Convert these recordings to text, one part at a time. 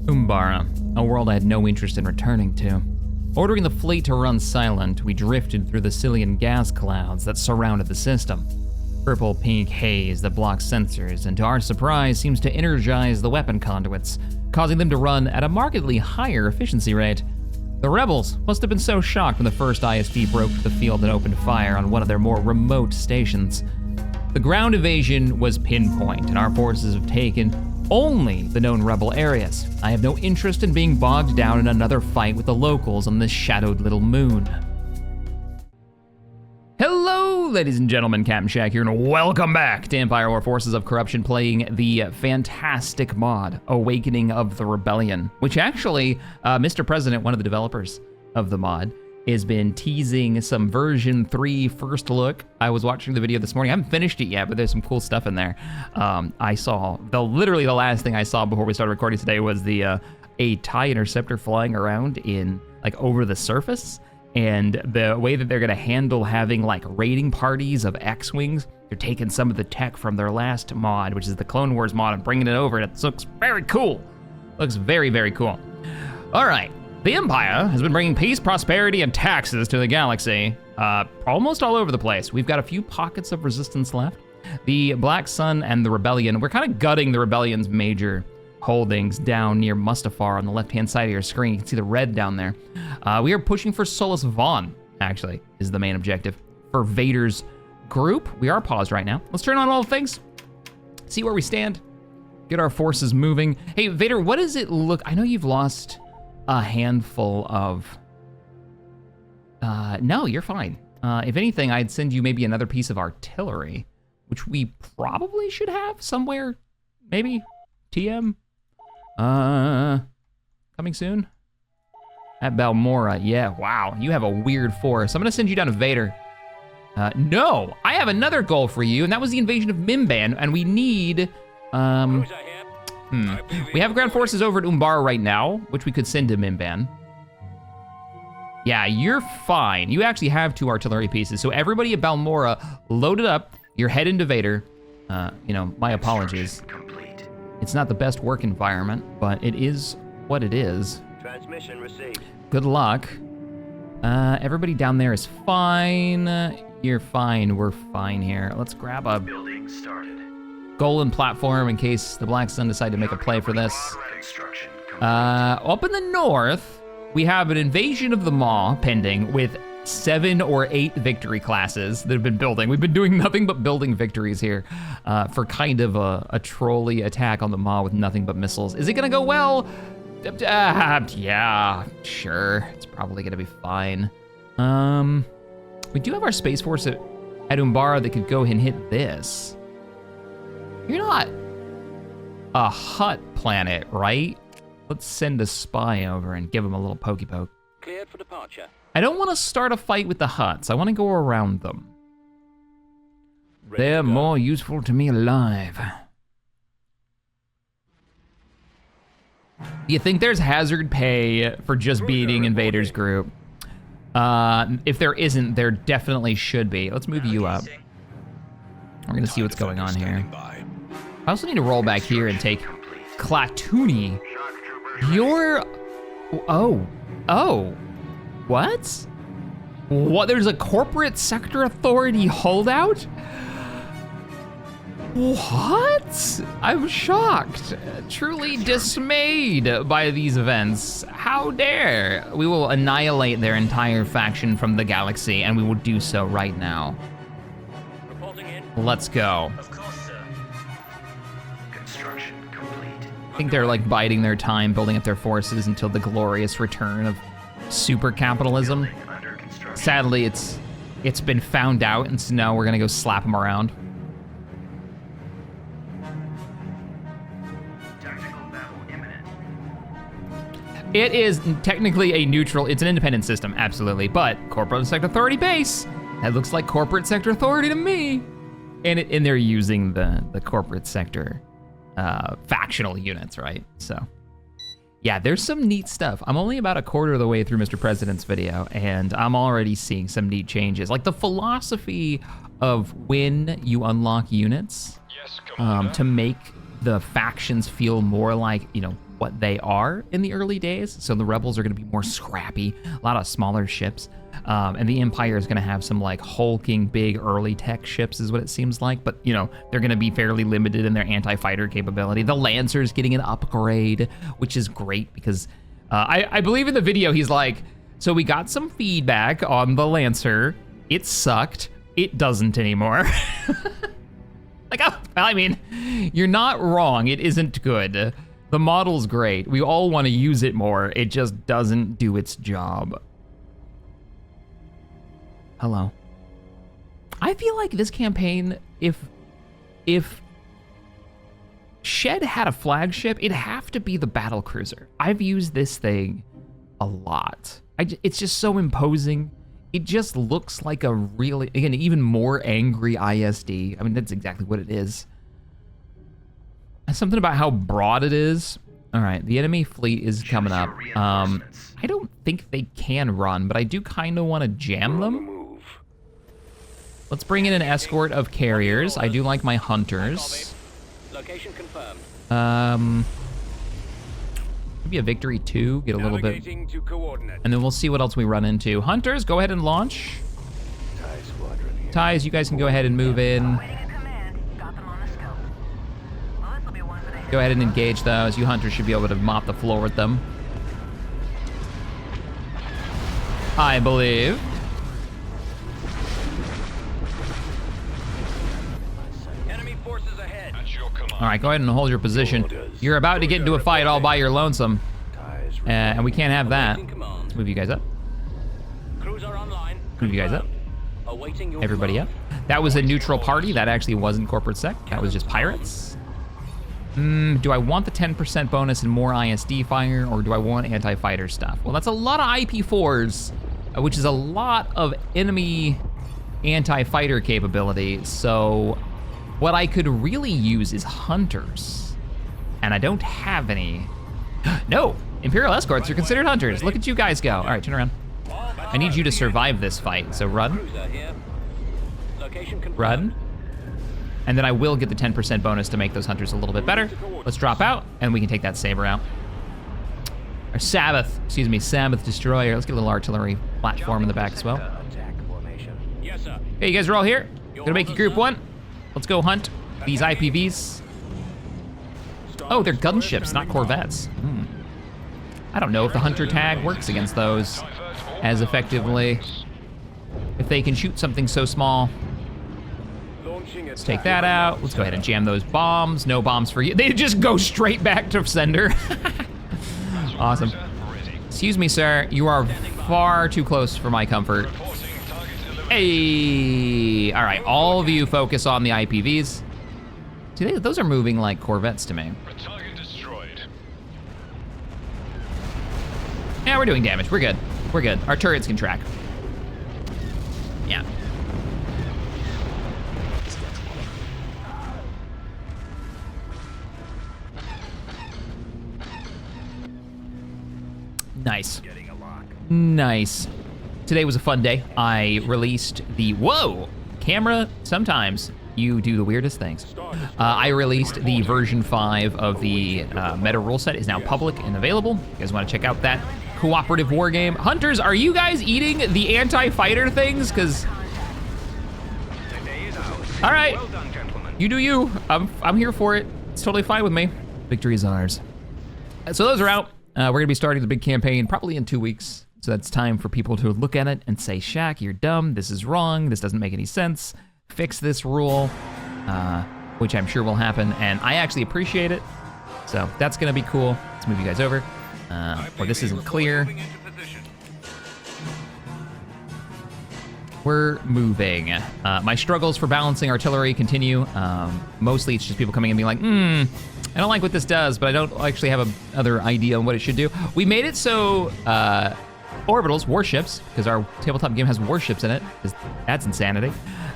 Umbara, a world I had no interest in returning to. Ordering the fleet to run silent, we drifted through the Cillian gas clouds that surrounded the system. Purple-pink haze that blocks sensors, and to our surprise, seems to energize the weapon conduits, causing them to run at a markedly higher efficiency rate. The rebels must have been so shocked when the first ISD broke the field and opened fire on one of their more remote stations. The ground invasion was pinpoint, and our forces have taken only the known rebel areas. I have no interest in being bogged down in another fight with the locals on this shadowed little moon. Hello, ladies and gentlemen, Captain Shack here, and welcome back to Empire War Forces of Corruption, playing the fantastic mod, Awakening of the Rebellion, which actually, Mr. President, one of the developers of the mod, has been teasing some version 3 first look. I was watching the video this morning. I haven't finished it yet, but there's some cool stuff in there. I saw, literally the last thing I saw before we started recording today was a TIE interceptor flying around in, like, over the surface. And the way that they're gonna handle having like raiding parties of X-Wings, they're taking some of the tech from their last mod, which is the Clone Wars mod, and bringing it over, and it looks very cool. Looks very, very cool. All right, the Empire has been bringing peace, prosperity, and taxes to the galaxy, almost all over the place. We've got a few pockets of resistance left. The Black Sun and the Rebellion, we're kind of gutting the Rebellion's major holdings down near Mustafar on the left-hand side of your screen. You can see the red down there. We are pushing for Solus Vaughn, actually, is the main objective. For Vader's group, we are paused right now. Let's turn on all the things, see where we stand, get our forces moving. Hey, Vader, what does it look? I know you've lost a handful of, no, you're fine. If anything, I'd send you maybe another piece of artillery, which we probably should have somewhere, maybe, TM? Coming soon? At Balmora, yeah, wow, you have a weird force. I'm gonna send you down to Vader. No, I have another goal for you, and that was the invasion of Mimban, and we need, we have ground forces over at Umbara right now, which we could send to Mimban. Yeah, you're fine. You actually have 2 artillery pieces, so everybody at Balmora, load it up, you're heading to Vader. You know, my apologies. It's not the best work environment, but it is what it is. Transmission received. Good luck. Everybody down there is fine. You're fine, we're fine here. Let's grab a Building started. golden platform in case the Black Sun decide to make a play for this. Up in the north, we have an invasion of the Maw pending with 7 or 8 victory classes that have been building. We've been doing nothing but building victories here for kind of a trolley attack on the Maw with nothing but missiles. Is it gonna go well? Yeah, sure. It's probably gonna be fine. We do have our Space Force at Umbara that could go and hit this. You're not a Hutt planet, right? Let's send a spy over and give him a little pokey poke. Cleared for departure. I don't want to start a fight with the Hutts. I want to go around them. They're more useful to me alive. Do you think there's hazard pay for just beating Invaders group? If there isn't, there definitely should be. Let's move you up. We're gonna see what's going on here. I also need to roll back here and take Klatooine. You're, oh. What? What, there's a corporate sector authority holdout? What? I'm shocked, truly dismayed by these events. How dare? We will annihilate their entire faction from the galaxy, and we will do so right now. Reporting in. Let's go. Of course, sir. Construction complete. I think they're like biding their time, building up their forces until the glorious return of super capitalism. Sadly, it's been found out, and so now we're gonna go slap them around. Tactical battle imminent. It is technically a neutral, it's an independent system, absolutely, but corporate sector authority base, that looks like corporate sector authority to me. And they're using the corporate sector factional units, right? So. Yeah, there's some neat stuff. I'm only about a quarter of the way through Mr. President's video, and I'm already seeing some neat changes. Like the philosophy of when you unlock units to make the factions feel more like, you know, what they are in the early days. So the rebels are going to be more scrappy, a lot of smaller ships. And the Empire is going to have some like hulking big early tech ships is what it seems like. But, you know, they're going to be fairly limited in their anti-fighter capability. The Lancer's getting an upgrade, which is great because I believe in the video he's like, so we got some feedback on the Lancer. It sucked. It doesn't anymore. Like, oh, well, I mean, you're not wrong. It isn't good. The model's great. We all want to use it more. It just doesn't do its job. Hello. I feel like this campaign, if Shed had a flagship, it'd have to be the battle cruiser. I've used this thing a lot. It's just so imposing. It just looks like a really, again, even more angry ISD. I mean, that's exactly what it is. Something about how broad it is. All right, the enemy fleet is coming up. I don't think they can run, but I do kind of want to jam them. Let's bring in an escort of carriers. I do like my hunters. Location confirmed. Maybe a victory 2, get a little bit. To coordinate. And then we'll see what else we run into. Hunters, go ahead and launch. Ties, you guys can go ahead and move in. Go ahead and engage those. You hunters should be able to mop the floor with them. I believe. Enemy forces ahead. All right, go ahead and hold your position. You're about to get into a fight all by your lonesome. And we can't have that. Let's move you guys up. Crews are online. Move you guys up. Awaiting your Everybody up. That was a neutral party. That actually wasn't corporate sec. That was just pirates. Do I want the 10% bonus and more ISD fire, or do I want anti-fighter stuff? Well, that's a lot of IP4s, which is a lot of enemy anti-fighter capability. So what I could really use is hunters, and I don't have any. No, Imperial escorts are considered hunters. Look at you guys go. All right, turn around. I need you to survive this fight, so run. Cruiser here. Location confirmed. Run. And then I will get the 10% bonus to make those hunters a little bit better. Let's drop out, and we can take that saber out. Our Sabbath destroyer. Let's get a little artillery platform in the back as well. Yes, sir. Hey, you guys are all here? Gonna make you group 1. Let's go hunt these IPVs. Oh, they're gunships, not corvettes. I don't know if the hunter tag works against those as effectively. If they can shoot something so small. Let's take that out. Let's go ahead and jam those bombs. No bombs for you. They just go straight back to sender. Awesome. Excuse me, sir. You are far too close for my comfort. Hey! All right, all of you focus on the IPVs. See, those are moving like corvettes to me. Yeah, we're doing damage. We're good. We're good. Our turrets can track. Yeah. Nice. Nice. Today was a fun day. I released the, whoa, camera, sometimes you do the weirdest things. I released the version 5 of the meta rule set. Is now public and available. You guys want to check out that cooperative war game. Hunters, are you guys eating the anti-fighter things? Because, all right, you do you. I'm here for it. It's totally fine with me. Victory is ours. So those are out. We're gonna be starting the big campaign probably in 2 weeks. So that's time for people to look at it and say, Shaq, you're dumb, this is wrong, this doesn't make any sense, fix this rule, which I'm sure will happen, and I actually appreciate it. So that's gonna be cool. Let's move you guys over. Or this isn't clear. We're moving. My struggles for balancing artillery continue. Mostly it's just people coming in and being like, I don't like what this does, but I don't actually have another idea on what it should do. We made it so orbitals, warships, because our tabletop game has warships in it, because that's insanity,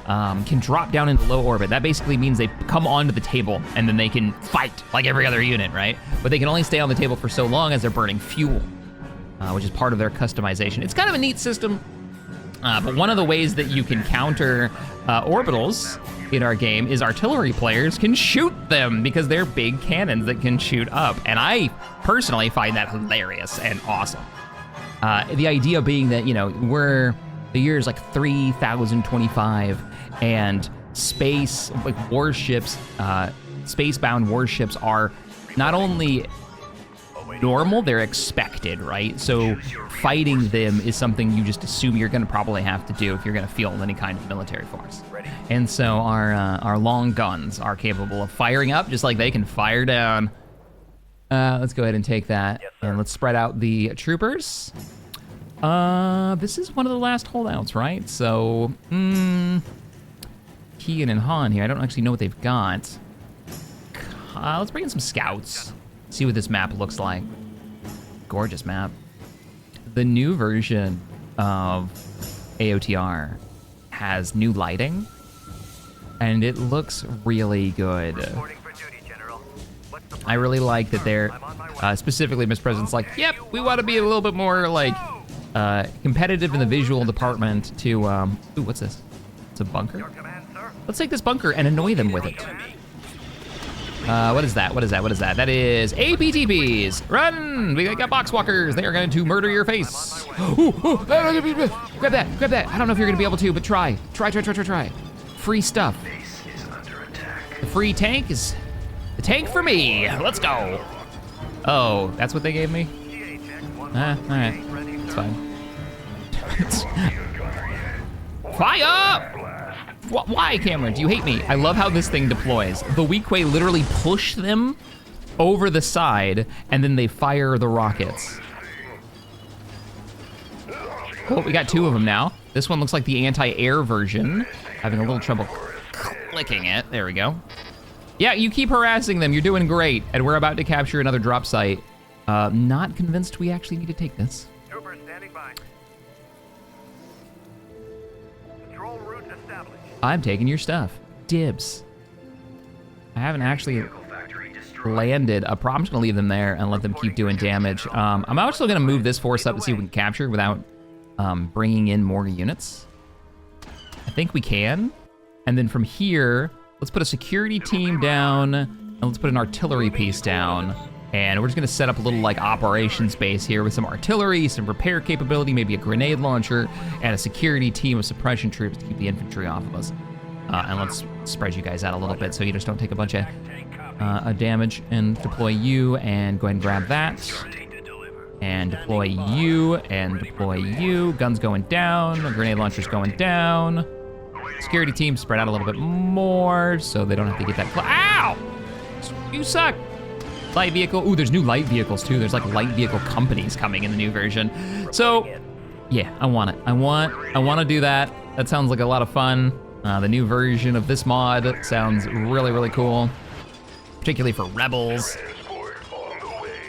can drop down into low orbit. That basically means they come onto the table and then they can fight like every other unit, right? But they can only stay on the table for so long as they're burning fuel, which is part of their customization. It's kind of a neat system. But one of the ways that you can counter orbitals in our game is artillery players can shoot them because they're big cannons that can shoot up. And I personally find that hilarious and awesome. The idea being that, the year is like 3025 and space, like warships, space-bound warships are not only normal, they're expected, right? So fighting them is something you just assume you're gonna probably have to do if you're gonna field any kind of military force. And so our long guns are capable of firing up just like they can fire down. Let's go ahead and take that, and let's spread out the troopers. This is one of the last holdouts, right? So, Keegan and Han here, I don't actually know what they've got. Let's bring in some scouts. See what this map looks like. Gorgeous map. The new version of AOTR has new lighting, and it looks really good. I really like that they're, specifically Mr. President's like, yep, we want to be a little bit more like competitive in the visual department to, ooh, what's this? It's a bunker? Let's take this bunker and annoy them with it. What is that? What is that? What is that? That is APTPs. Run! We got boxwalkers. They are going to murder your face. Ooh, ooh, grab that, grab that. I don't know if you're going to be able to, but try. Try. Free stuff. The free tank is the tank for me. Let's go. Oh, that's what they gave me? All right. It's fine. Fire! Why, Cameron? Do you hate me? I love how this thing deploys. The Weequay literally push them over the side, and then they fire the rockets. Oh, we got two of them now. This one looks like the anti-air version. Having a little trouble clicking it. There we go. Yeah, you keep harassing them. You're doing great. And we're about to capture another drop site. Not convinced we actually need to take this. Trooper standing by. Control route established. I'm taking your stuff. Dibs. I haven't actually landed. I'm just gonna leave them there and let them keep doing damage. I'm also gonna move this force up to see if we can capture without bringing in more units. I think we can. And then from here, let's put a security team down and let's put an artillery piece down. And we're just gonna set up a little like operations base here with some artillery, some repair capability, maybe a grenade launcher, and a security team of suppression troops to keep the infantry off of us. And let's spread you guys out a little bit so you just don't take a bunch of damage. And deploy you, and go ahead and grab that. And deploy you, and deploy you. Guns going down, grenade launchers going down. Security team spread out a little bit more so they don't have to get that Ow! You suck! Light vehicle. Ooh, there's new light vehicles too. There's like light vehicle companies coming in the new version. So, yeah, I want it. I want to do that. That sounds like a lot of fun. The new version of this mod sounds really, really cool, particularly for rebels.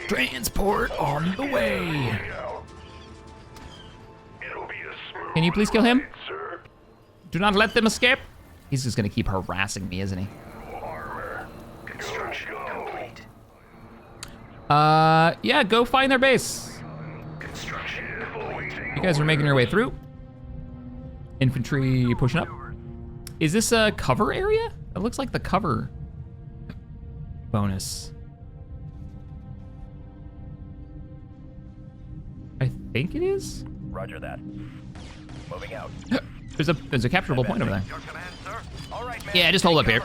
Transport on the way. Can you please kill him? Do not let them escape. He's just gonna keep harassing me, isn't he? Yeah, go find their base. You guys are making your way through. Infantry pushing up. Is this a cover area? It looks like the cover bonus. I think it is. Roger that. Moving out. There's a capturable point over there. Yeah, just hold up here.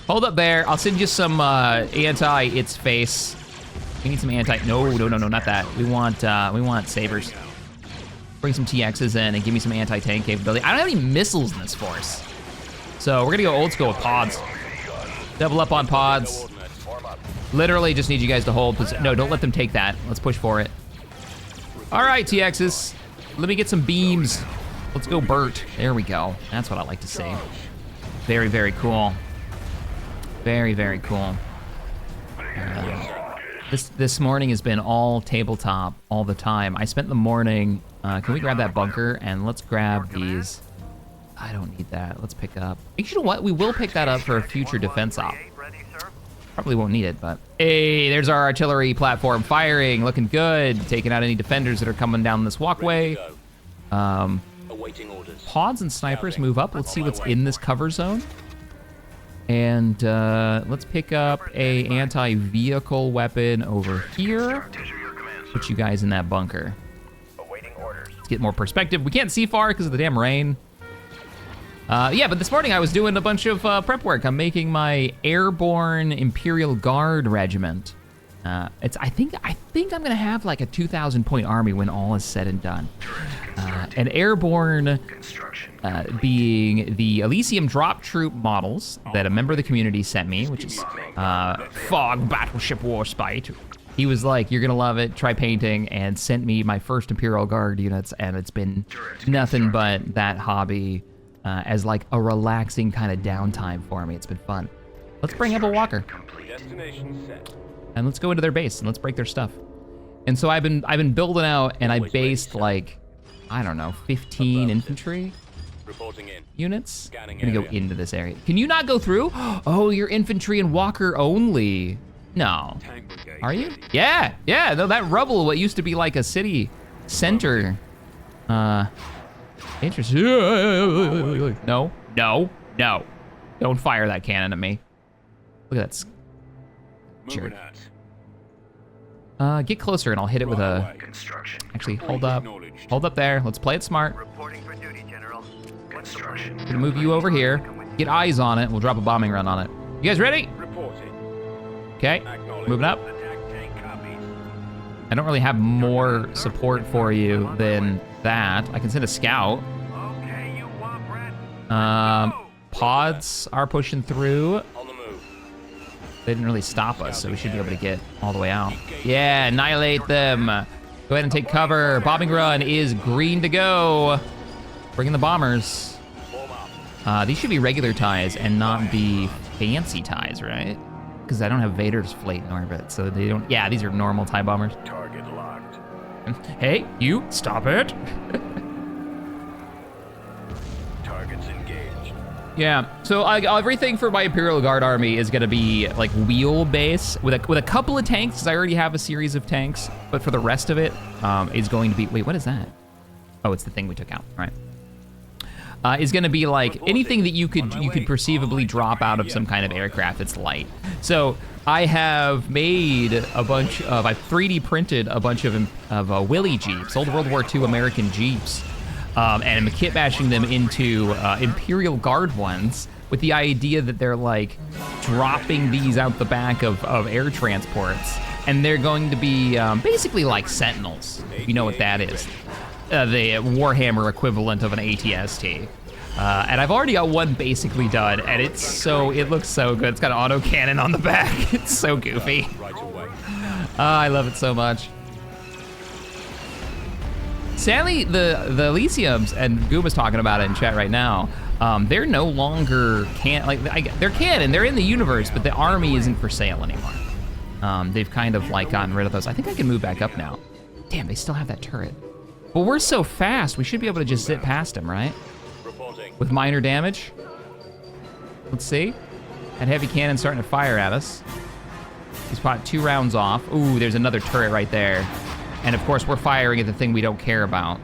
Hold up there. I'll send you some anti-its face. We need some anti. No, not that. We want sabers. Bring some TXs in and give me some anti-tank capability. I don't have any missiles in this force, so we're gonna go old school with pods. Double up on pods. Literally, just need you guys to hold. No, don't let them take that. Let's push for it. All right, TXs. Let me get some beams. Let's go, Bert. There we go. That's what I like to see. Very, very cool. Very, very cool. This morning has been all tabletop all the time. I spent the morning, can we grab that bunker and let's grab these. I don't need that, let's pick up. You know what, we will pick that up for a future defense op. Probably won't need it, but. Hey, there's our artillery platform firing, looking good. Taking out any defenders that are coming down this walkway. Awaiting orders. Pods and snipers move up. Let's see what's in this cover zone. And let's pick up a anti-vehicle weapon over here. Put you guys in that bunker. Awaiting orders. Let's get more perspective. We can't see far because of the damn rain. Yeah, but this morning I was doing a bunch of prep work. I'm making my airborne Imperial Guard regiment. I think I'm gonna have like a 2,000 point army when all is said and done. An airborne being the Elysium drop troop models that a member of the community sent me, which is Fog Battleship Warspite. He was like, you're gonna love it, try painting, and sent me my first Imperial Guard units, and it's been nothing but that hobby as like a relaxing kind of downtime for me. It's been fun. Let's bring up a walker. Destination set. And let's go into their base and let's break their stuff. And so I've been building out, and I based like, I don't know, 15 infantry Reporting in. units. I'm gonna go into this area. Can you not go through? Oh, you're infantry and walker only. No. Tank brigade. Are you? Yeah, yeah, no, that rubble, what used to be like a city center. Interesting. No, no, no. Don't fire that cannon at me. Look at that. Moving Jerk. out. Get closer and I'll hit it with a, Construction. actually, hold up. Hold up there, let's play it smart. Reporting for duty, General. Construction. Gonna move you over here. Get eyes on it, we'll drop a bombing run on it. You guys ready? Reporting. Okay, Acknowledge. moving up. Attack tank copies. I don't really have more support for you than that. I can send a scout. Okay, you want Brett? Pods are pushing through. On the move. They didn't really stop us, so we should be able to get all the way out. Yeah, annihilate them. Go ahead and take cover. Bombing run is green to go. Bring in the bombers. Form up. These should be regular ties and not be fancy ties, right? Because I don't have Vader's fleet in orbit, so they don't. Yeah, these are normal tie bombers. Target locked. Hey, you, stop it. Targets engaged. Yeah, so everything for my Imperial Guard army is gonna be like wheelbase with a couple of tanks, because I already have a series of tanks, but for the rest of it, is going to be, wait, what is that? Oh, it's the thing we took out, all right. Is gonna be like anything that you could perceivably drop out of some kind of aircraft that's light. So I have made a bunch of, I've 3D printed a bunch of Willy Jeeps, old World War II American Jeeps, and I'm kit bashing them into Imperial Guard ones with the idea that they're like dropping these out the back of air transports, and they're going to be basically like Sentinels, if you know what that is. The Warhammer equivalent of an ATST. And I've already got one basically done, and it looks so good. It's got an autocannon on the back. It's so goofy. Right away. I love it so much. Sadly, the Elysiums, and Gooba's talking about it in chat right now, they're no longer they're canon, they're in the universe, but the army isn't for sale anymore. They've kind of like gotten rid of those. I think I can move back up now. Damn, they still have that turret. But we're so fast, we should be able to just zip past him, right? Reporting. With minor damage. Let's see. That heavy cannon starting to fire at us. He's probably 2 rounds off. Ooh, there's another turret right there. And of course, we're firing at the thing we don't care about.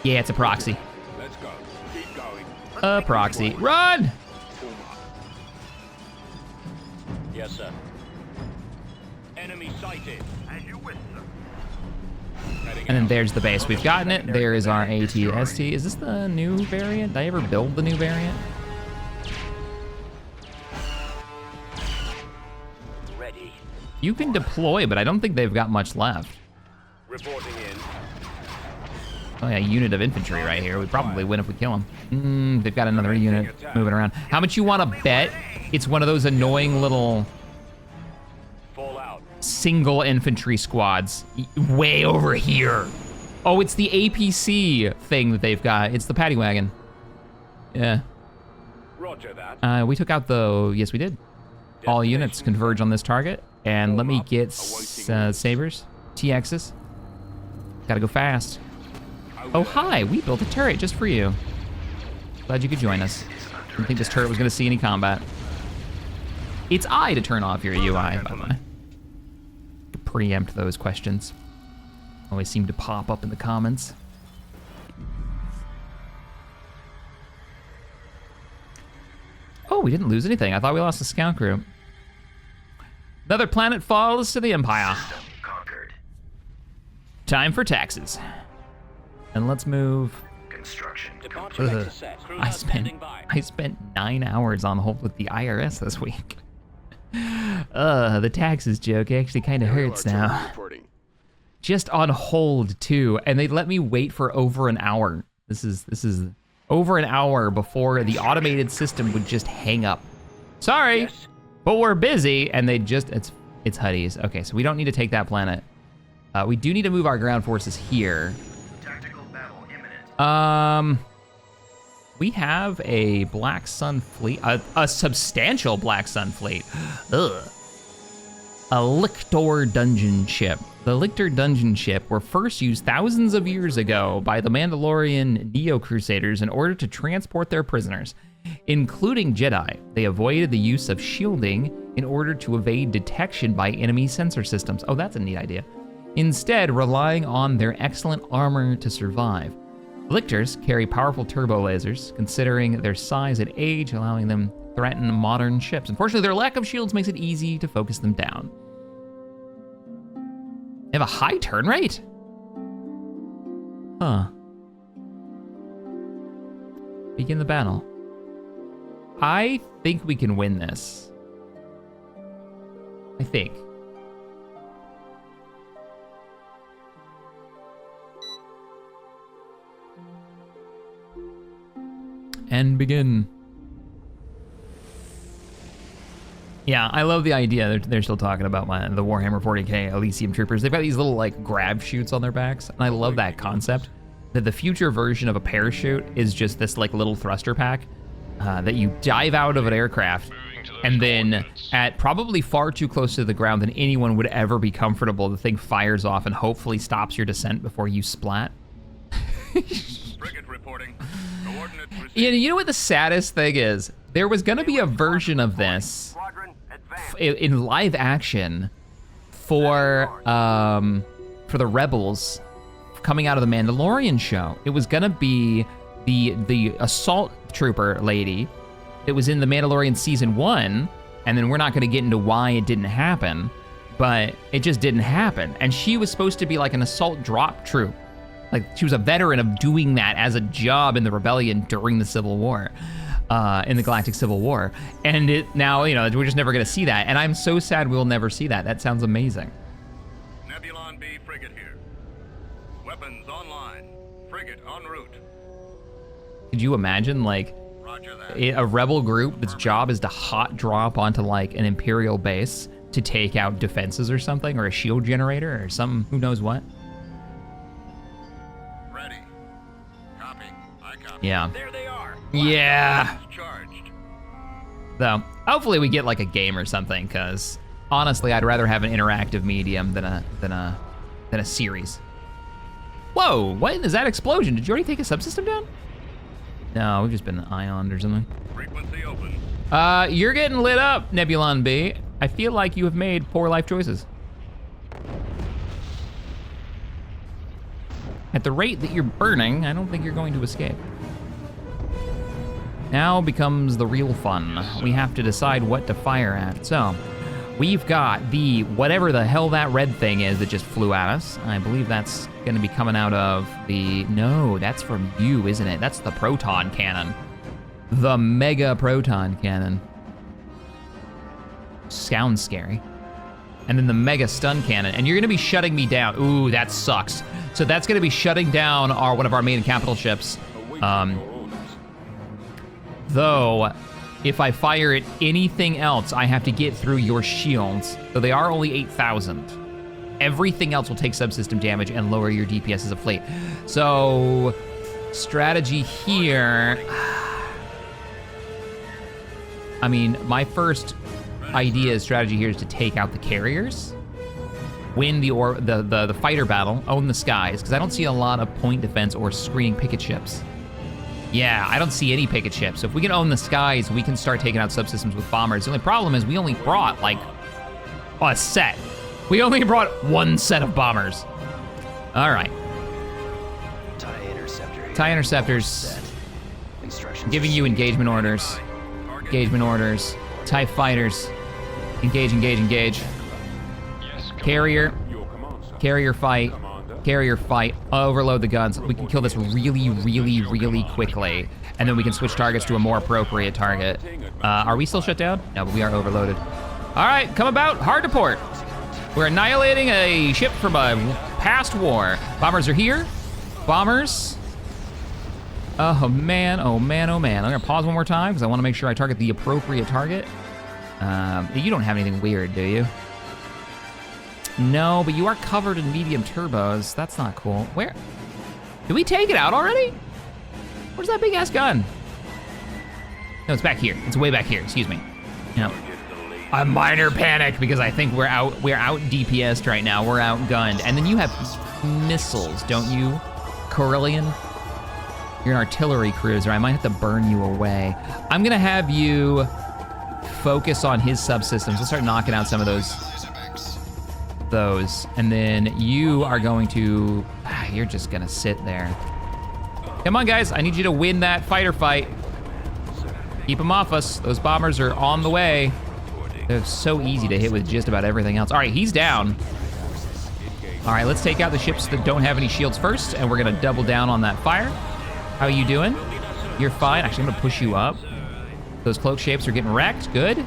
Yeah, it's a proxy. Let's go. Keep going. A proxy. Run! Form up. Yes, sir. Enemy sighted. As you wish, sir. Heading And then out. there's the base. We've gotten it. There is our ATST. Is this the new variant? Did I ever build the new variant? Ready. You can deploy, but I don't think they've got much left. Reporting in. Oh yeah, unit of infantry right here. We probably win if we kill them. They've got another unit moving around. How much you want to bet it's one of those annoying little Fall out. single infantry squads way over here? Oh, it's the APC thing that they've got. It's the paddy wagon. Yeah. Roger that. We took out the, yes we did. All units converge on this target. And let me get sabers, TXs. Gotta go fast. Oh hi, we built a turret just for you. Glad you could join us. Didn't think this turret was gonna see any combat. It's I to turn off your UI, by the way. Preempt those questions. Always seem to pop up in the comments. Oh, we didn't lose anything. I thought we lost the scout group. Another planet falls to the Empire. System conquered. Time for taxes. And let's move. Construction Departure complete. vector set. Crew now standing by. I spent 9 hours on hold with the IRS this week. The taxes joke actually kind of hurts now. Just on hold too, and they let me wait for over an hour. This is over an hour before the automated system would just hang up. Sorry, Yes. but we're busy, and they just it's Huddies. Okay, so we don't need to take that planet. We do need to move our ground forces here. Tactical battle imminent. We have a Black Sun fleet, a substantial Black Sun fleet. Ugh. A Lictor dungeon ship. The Lictor dungeon ship were first used thousands of years ago by the Mandalorian Neo-Crusaders in order to transport their prisoners, including Jedi. They avoided the use of shielding in order to evade detection by enemy sensor systems. Oh, that's a neat idea. Instead, relying on their excellent armor to survive. Lictors carry powerful turbo lasers, considering their size and age, allowing them to threaten modern ships. Unfortunately, their lack of shields makes it easy to focus them down. They have a high turn rate? Huh. Begin the battle. I think we can win this. I think. And begin. Yeah, I love the idea. They're still talking about the Warhammer 40k Elysium Troopers. They've got these little like grab chutes on their backs, and I love that concept. That the future version of a parachute is just this like little thruster pack that you dive out of an aircraft, and then at probably far too close to the ground than anyone would ever be comfortable, the thing fires off and hopefully stops your descent before you splat. Frigate reporting. Coordinates received. Yeah, you know what the saddest thing is? There was gonna be a version of this Squadron advance. in live action for the Rebels coming out of the Mandalorian show. It was gonna be the assault trooper lady that was in the Mandalorian season 1, and then we're not gonna get into why it didn't happen, but it just didn't happen. And she was supposed to be like an assault drop troop. Like she was a veteran of doing that as a job in the rebellion during the Civil War, in the Galactic Civil War. And it now, you know, we're just never gonna see that. And I'm so sad we'll never see that. That sounds amazing. Nebulon B frigate here. Weapons online. Frigate en route. Could you imagine like Roger that. a rebel group that's job is to hot drop onto like an Imperial base to take out defenses or something, or a shield generator or some who knows what? Ready. Copy. I copy. Yeah. There they are. Yeah. Charged. Though, hopefully we get like a game or something, because honestly, I'd rather have an interactive medium than a series. Whoa, what is that explosion? Did you already take a subsystem down? No, we've just been ioned or something. Frequency open. You're getting lit up, Nebulon B. I feel like you have made poor life choices. At the rate that you're burning, I don't think you're going to escape. Now becomes the real fun. We have to decide what to fire at. So, we've got the whatever the hell that red thing is that just flew at us. I believe that's gonna be coming out of the, no, that's from you, isn't it? That's the proton cannon. The mega proton cannon. Sounds scary. And then the mega stun cannon, and you're gonna be shutting me down. Ooh, that sucks. So that's gonna be shutting down one of our main capital ships. Though, if I fire at anything else, I have to get through your shields. So they are only 8,000. Everything else will take subsystem damage and lower your DPS as a fleet. So, strategy here. I mean, my first strategy here is to take out the carriers, win the fighter battle, own the skies, because I don't see a lot of point defense or screening picket ships. Yeah, I don't see any picket ships. So if we can own the skies, we can start taking out subsystems with bombers. The only problem is we only brought like a set. We only brought one set of bombers. All right. TIE interceptors. Set. Instructions Giving you engagement orders. Engagement orders. TIE fighters. Engage, engage, engage. Carrier. Carrier fight. Carrier fight. Overload the guns. We can kill this really, really, really quickly. And then we can switch targets to a more appropriate target. Are we still shut down? No, but we are overloaded. All right, come about. Hard to port. We're annihilating a ship from a past war. Bombers are here. Bombers. Oh man, oh man, oh man. I'm gonna pause one more time because I wanna make sure I target the appropriate target. You don't have anything weird, do you? No, but you are covered in medium turbos. That's not cool. Where? Did we take it out already? Where's that big ass gun? No, it's back here. It's way back here, excuse me. No. A minor panic because I think we're out DPS'd right now. We're outgunned. And then you have missiles, don't you, Corellian? You're an artillery cruiser. I might have to burn you away. I'm gonna have you focus on his subsystems. Let's start knocking out some of those. And then you are going to, you're just gonna sit there. Come on, guys, I need you to win that fighter fight. Keep them off us. Those bombers are on the way. They're so easy to hit with just about everything else. All right, he's down. All right, let's take out the ships that don't have any shields first, and we're gonna double down on that fire. How are you doing? You're fine. Actually, I'm gonna push you up. Those cloak shapes are getting wrecked, good.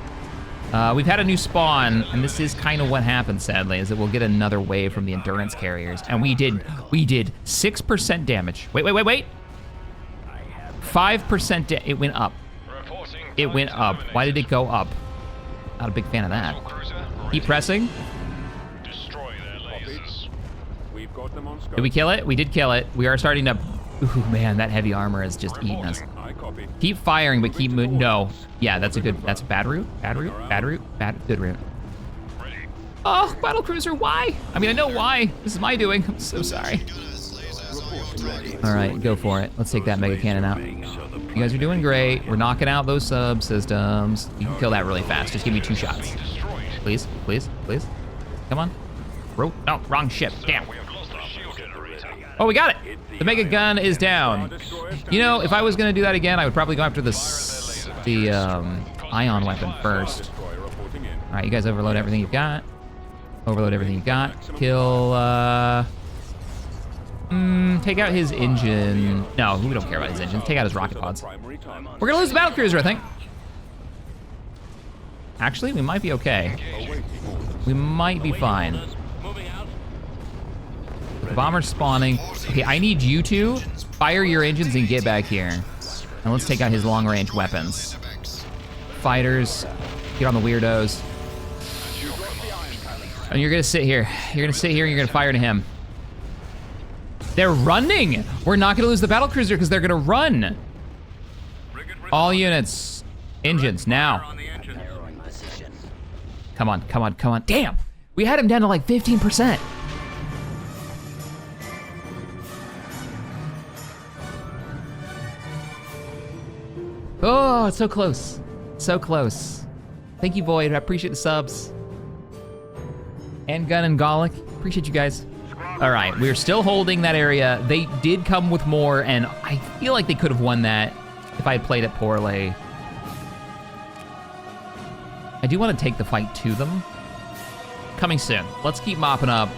We've had a new spawn, and this is kind of what happens, sadly, is that we'll get another wave from the endurance carriers. And we did 6% damage. Wait. 5%, it went up. It went up. Why did it go up? Not a big fan of that. Keep pressing. Did we kill it? We did kill it. We are starting to, ooh man, that heavy armor is just eating us. Keep firing, but keep moving. No. Yeah, that's a bad route. Good route. Oh, battlecruiser, why? I mean, I know why. This is my doing. I'm so sorry. All right, go for it. Let's take that mega cannon out. You guys are doing great. We're knocking out those subsystems. You can kill that really fast. Just give me 2 shots. Please. Come on. No, wrong ship. Damn. Oh, we got it. The mega gun is down. You know, if I was gonna do that again, I would probably go after the ion weapon first. All right, you guys overload everything you've got. Kill, take out his engine. No, we don't care about his engines. Take out his rocket pods. We're gonna lose the battlecruiser, I think. Actually, we might be okay. We might be fine. The bomber's spawning. Okay, I need you to fire your engines and get back here. And let's take out his long-range weapons. Fighters, get on the weirdos. And you're gonna sit here. You're gonna fire to him. They're running! We're not gonna lose the battlecruiser because they're gonna run. All units, engines, now. Come on. Damn! We had him down to like 15%. Oh, it's so close. So close. Thank you, Void. I appreciate the subs. And Gun and Golic. Appreciate you guys. All right, we're still holding that area. They did come with more, and I feel like they could have won that if I had played it poorly. I do want to take the fight to them. Coming soon. Let's keep mopping up.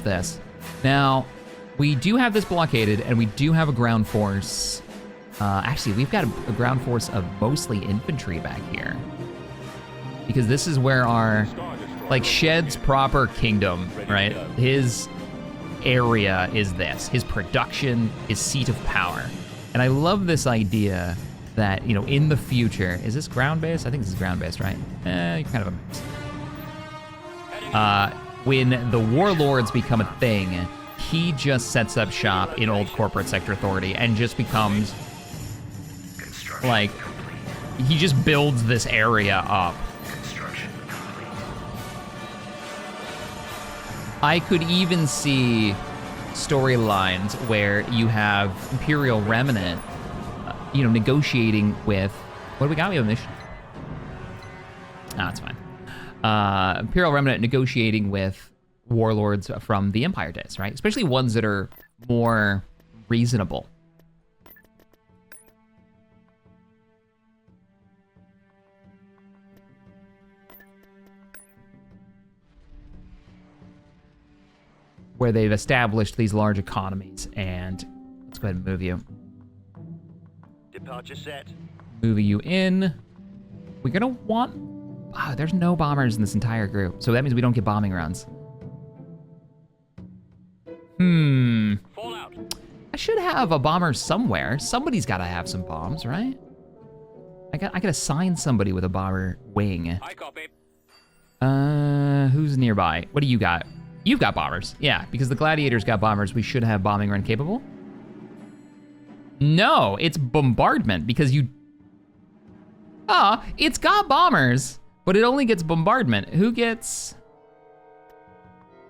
This. Now, we do have this blockaded, and we do have a ground force. Actually, we've got a ground force of mostly infantry back here. Because this is where our, like, Shed's proper kingdom, right? His area is this. His production, his seat of power. And I love this idea that, you know, in the future, is this ground-based? I think this is ground-based, right? Kind of a... when the warlords become a thing, he just sets up shop in old corporate sector authority and just becomes... like, he just builds this area up. I could even see storylines where you have Imperial Remnant, you know, negotiating with, what do we got? We have a mission. Ah, it's fine. Imperial Remnant negotiating with warlords from the Empire days, right? Especially ones that are more reasonable. Where they've established these large economies. And let's go ahead and move you. Departure set. Moving you in. We're gonna want, there's no bombers in this entire group. So that means we don't get bombing runs. Fallout. I should have a bomber somewhere. Somebody's gotta have some bombs, right? I could assign somebody with a bomber wing. I copy. Who's nearby? What do you got? You've got bombers. Yeah, because the gladiators got bombers, we should have bombing run capable. No, it's bombardment because you... it's got bombers, but it only gets bombardment. Who gets...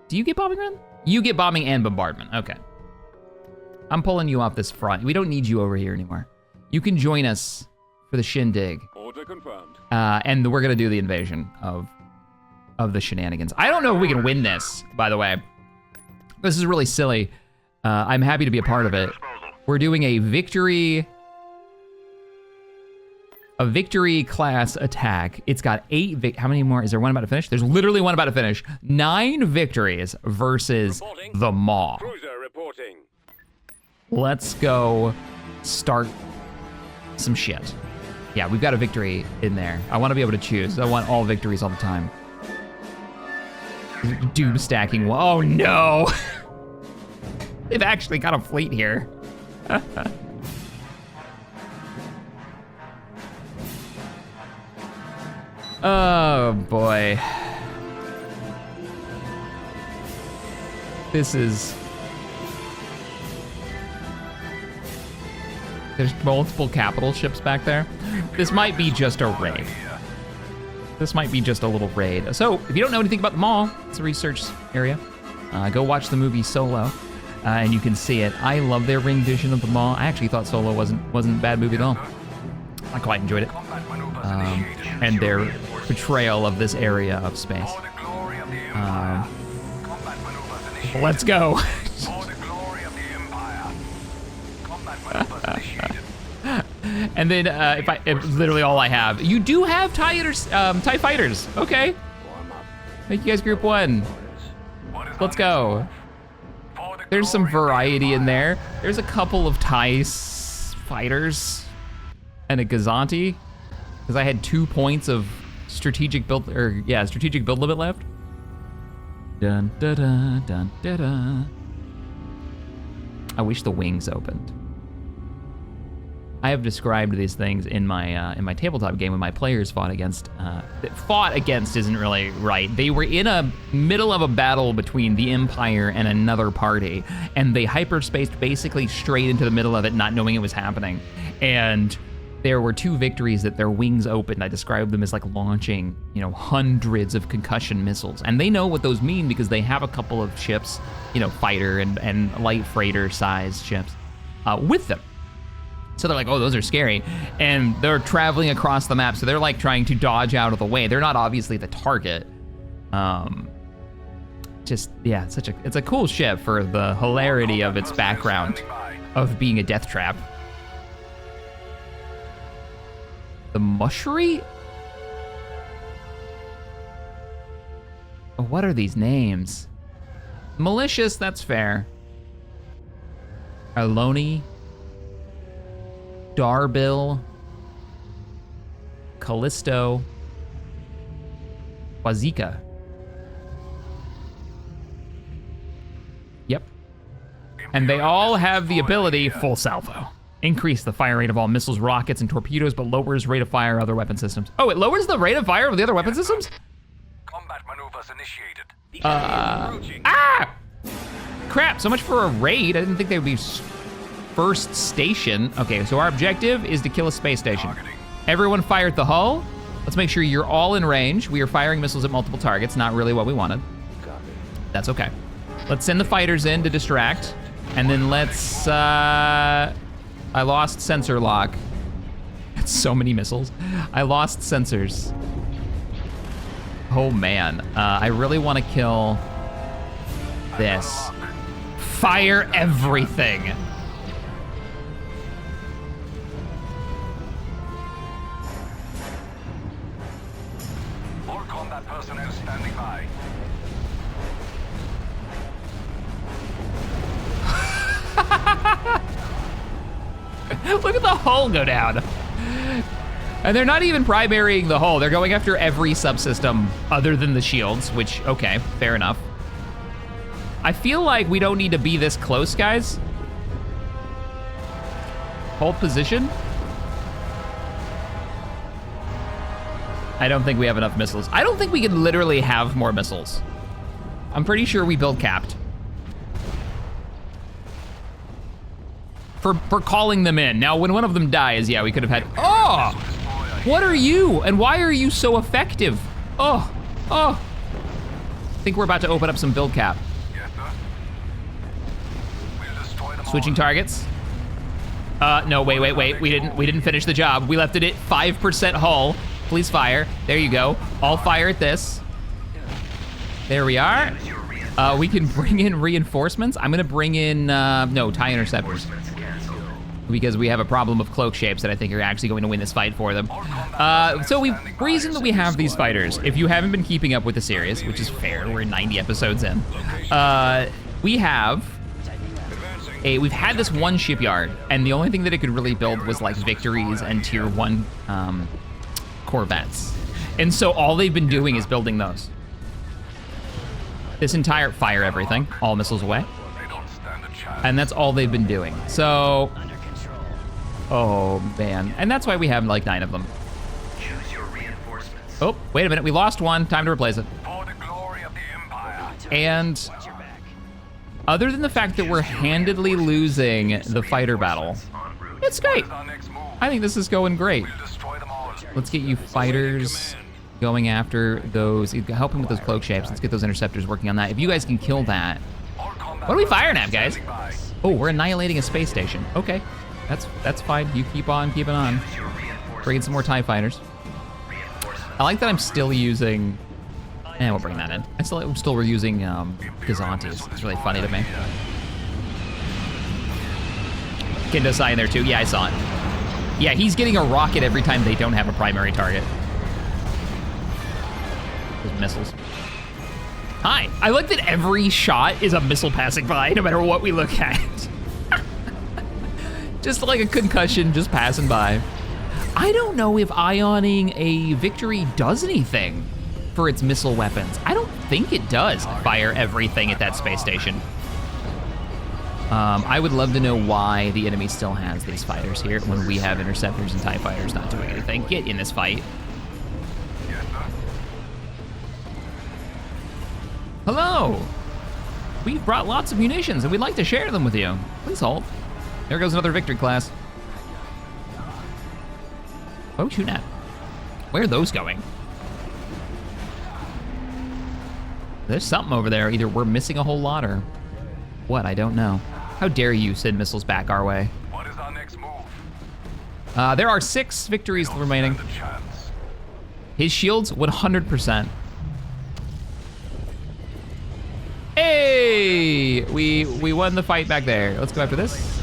Do you get bombing run? You get bombing and bombardment, okay. I'm pulling you off this front. We don't need you over here anymore. You can join us for the shindig. Order confirmed. And we're gonna do the invasion of the shenanigans. I don't know if we can win this, by the way. This is really silly. I'm happy to be a part of it. We're doing a victory class attack. It's got 8 how many more? Is there one about to finish? There's literally one about to finish. 9 victories versus the Maw. Cruiser reporting. Let's go start some shit. Yeah, we've got a victory in there. I want to be able to choose. I want all victories all the time. Doom stacking. Oh no! They've actually got a fleet here. Oh boy. This is... There's multiple capital ships back there. This might be just a raid. This might be just a little raid. So, if you don't know anything about the Maw, it's a research area. Go watch the movie Solo, and you can see it. I love their ring vision of the Maw. I actually thought Solo wasn't a bad movie at all. I quite enjoyed it. And their portrayal of this area of space. Let's go. And then if literally all I have. You do have TIE fighters. Okay. Thank you guys, Group 1. Let's go. There's some variety in there. There's a couple of TIE fighters and a Gazanti, because I had 2 points of strategic build limit left. Dun da da dun da da. I wish the wings opened. I have described these things in my tabletop game when my players fought against. Fought against isn't really right. They were in a middle of a battle between the Empire and another party, and they hyperspaced basically straight into the middle of it, not knowing it was happening. And there were 2 victories that their wings opened. I described them as like launching, hundreds of concussion missiles, and they know what those mean because they have a couple of ships, fighter and light freighter size ships with them. So they're like, oh, those are scary. And they're traveling across the map, so they're like trying to dodge out of the way. They're not obviously the target. It's a cool ship for the hilarity of its background of being a death trap. The Mushery? What are these names? Malicious, that's fair. Aloni. Darbil, Callisto, Wazika. Yep. And they all have the ability full salvo. Increase the fire rate of all missiles, rockets, and torpedoes, but lowers rate of fire of other weapon systems. Oh, it lowers the rate of fire of the other weapon systems? Combat maneuvers initiated. Crap, so much for a raid. I didn't think they would be first station. Okay, so our objective is to kill a space station. Everyone fire at the hull. Let's make sure you're all in range. We are firing missiles at multiple targets, not really what we wanted. That's okay. Let's send the fighters in to distract, and then let's, I lost sensor lock. That's so many missiles. I lost sensors. Oh man, I really want to kill this. Fire everything. More combat personnel standing by. Look at the hull go down. And they're not even primarying the hull. They're going after every subsystem other than the shields, which, okay, fair enough. I feel like we don't need to be this close, guys. Hold position. I don't think we have enough missiles. I don't think we can literally have more missiles. I'm pretty sure we build capped. For calling them in. Now, when one of them dies, yeah, we could have had, oh! What are you? And why are you so effective? Oh, oh. I think we're about to open up some build cap. Yes, sir. We'll destroy them Switching all. targets. No, wait. We didn't finish the job. We left it at 5% hull. Please fire. There you go. All fire at this. There we are. We can bring in reinforcements. I'm gonna bring in, no, TIE interceptors. Because we have a problem of cloak shapes that I think are actually going to win this fight for them. Reason that we have these fighters, if you haven't been keeping up with the series, which is fair, we're 90 episodes in, we've had this one shipyard, and the only thing that it could really build was like victories and tier 1 corvettes. And so all they've been doing is building those. This entire fire everything, all missiles away. They don't stand a chance. And that's all they've been doing. So, oh man. And that's why we have like 9 of them. Choose your reinforcements. Oh, wait a minute, we lost one, time to replace it. For the glory of the Empire. And other than the fact that we're handedly losing the fighter battle, En route. it's great. Our next move. I think this is going great. We'll destroy them all. Let's get you fighters going after those, helping with those cloak shapes. Let's get those interceptors working on that. If you guys can kill that. What are we firing at, guys? Oh, we're annihilating a space station. Okay, that's fine. You keep on keeping on. Bring in some more TIE fighters. I like that I'm still using, we'll bring that in. I'm still using Gazantes. It's really funny to me. Kindosai in there too. Yeah, I saw it. Yeah, he's getting a rocket every time they don't have a primary target. Those missiles. Hi, I like that every shot is a missile passing by, no matter what we look at. Just like a concussion, just passing by. I don't know if ioning a victory does anything for its missile weapons. I don't think it does fire everything at that space station. I would love to know why the enemy still has these fighters here when we have interceptors and TIE fighters not doing anything. Get in this fight. Hello! We've brought lots of munitions and we'd like to share them with you. Please hold. There goes another victory class. What are we shooting at? Where are those going? There's something over there. Either we're missing a whole lot or what, I don't know. How dare you send missiles back our way? What is our next move? There are 6 victories remaining. Stand a chance. His shields, 100%. Hey! We won the fight back there. Let's go after this.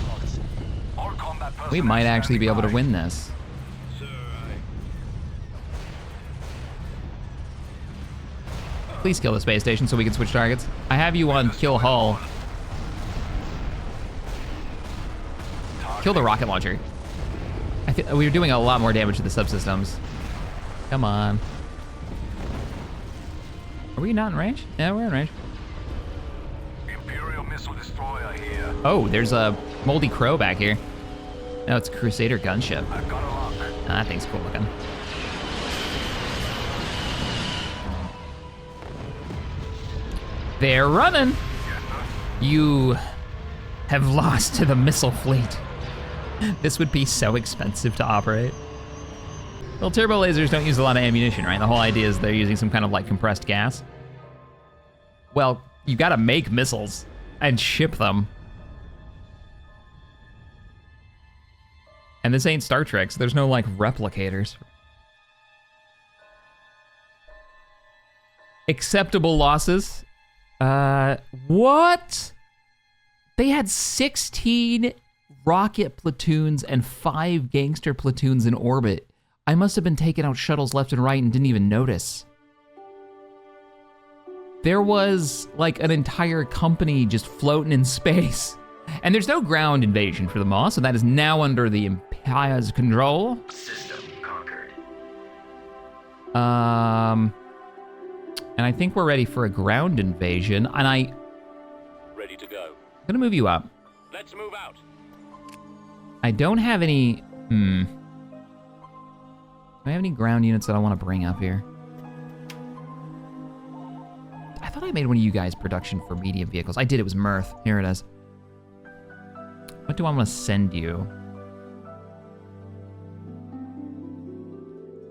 All combat We personnel might actually be able to standing win this. Please kill the space station so we can switch targets. I have you on kill hull. Kill the rocket launcher. We were doing a lot more damage to the subsystems. Come on. Are we not in range? Yeah, we're in range. by. Imperial missile destroyer here. Oh, there's a moldy crow back here. No, it's a Crusader gunship. I've got a lock. Ah, that thing's cool looking. They're running. You have lost to the missile fleet. This would be so expensive to operate. Well, turbo lasers don't use a lot of ammunition, right? The whole idea is they're using some kind of like compressed gas. Well, you gotta make missiles and ship them. And this ain't Star Trek, so there's no like replicators. Acceptable losses. What? They had 16 rocket platoons and 5 gangster platoons in orbit. I must have been taking out shuttles left and right and didn't even notice. There was like an entire company just floating in space. And there's no ground invasion for the Maw, so that is now under the Empire's control. System conquered. And I think we're ready for a ground invasion. And I'm Ready to go. gonna move you up. Let's move out. I don't have any, do I have any ground units that I want to bring up here? I thought I made one of you guys production for medium vehicles. I did, it was Mirth. Here it is. What do I want to send you?